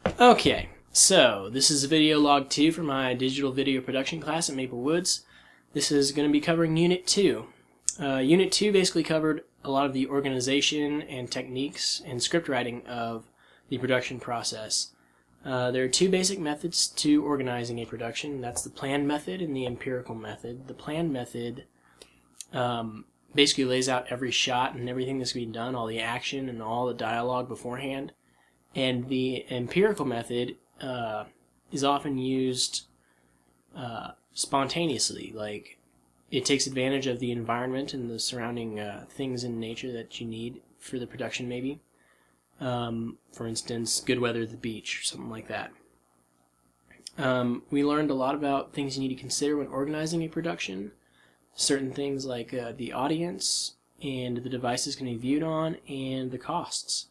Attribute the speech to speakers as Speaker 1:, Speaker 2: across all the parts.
Speaker 1: Okay, so this is video log 2 for my digital video production class at Maple Woods. This is going to be covering Unit 2. Unit 2 basically covered a lot of the organization and techniques and script writing of the production process. There are two basic methods to organizing a production. That's the planned method and the empirical method. The planned method basically lays out every shot and everything that's being done, all the action and all the dialogue beforehand. And the empirical method is often used spontaneously, like it takes advantage of the environment and the surrounding things in nature that you need for the production, maybe. For instance, good weather at the beach, or something like that. We learned a lot about things you need to consider when organizing a production. Certain things like the audience and the devices can be viewed on and the costs.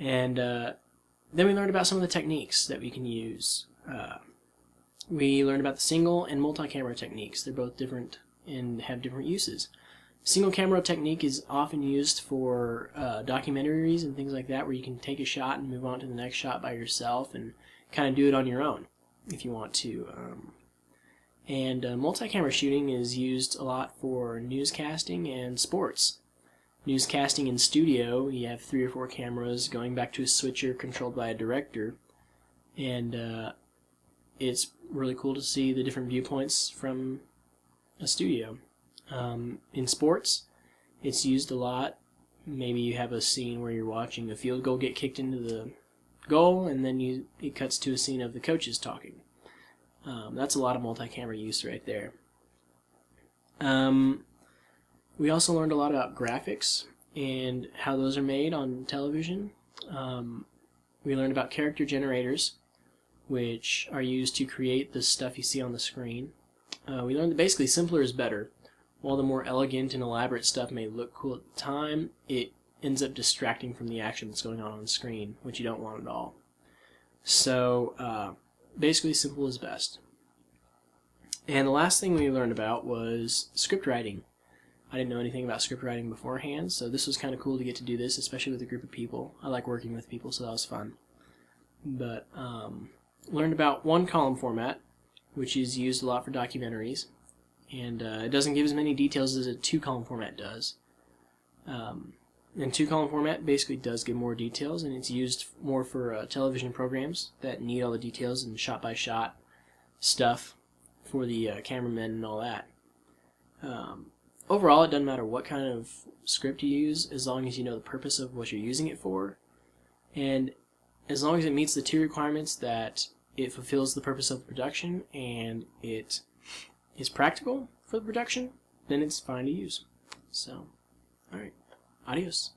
Speaker 1: And then we learned about some of the techniques that we can use. We learned about the single and multi-camera techniques. They're both different and have different uses. Single camera technique is often used for documentaries and things like that, where you can take a shot and move on to the next shot by yourself and kind of do it on your own if you want to. Multi-camera shooting is used a lot for newscasting and sports. Newscasting in studio, you have 3 or 4 cameras going back to a switcher controlled by a director, and it's really cool to see the different viewpoints from a studio. In sports, it's used a lot. Maybe you have a scene where you're watching a field goal get kicked into the goal, and then it cuts to a scene of the coaches talking. That's a lot of multi-camera use right there. We also learned a lot about graphics and how those are made on television. We learned about character generators, which are used to create the stuff you see on the screen. We learned that basically simpler is better. While the more elegant and elaborate stuff may look cool at the time, it ends up distracting from the action that's going on the screen, which you don't want at all. So basically simple is best. And the last thing we learned about was script writing. I didn't know anything about script writing beforehand, so this was kind of cool to get to do this, especially with a group of people. I like working with people, so that was fun. But learned about one column format, which is used a lot for documentaries, and it doesn't give as many details as a 2-column format does. And 2-column format basically does give more details, and it's used more for television programs that need all the details and shot-by-shot stuff for the cameramen and all that. Overall, it doesn't matter what kind of script you use, as long as you know the purpose of what you're using it for, and as long as it meets the 2 requirements that it fulfills the purpose of the production and it is practical for the production, then it's fine to use. So, alright, adios.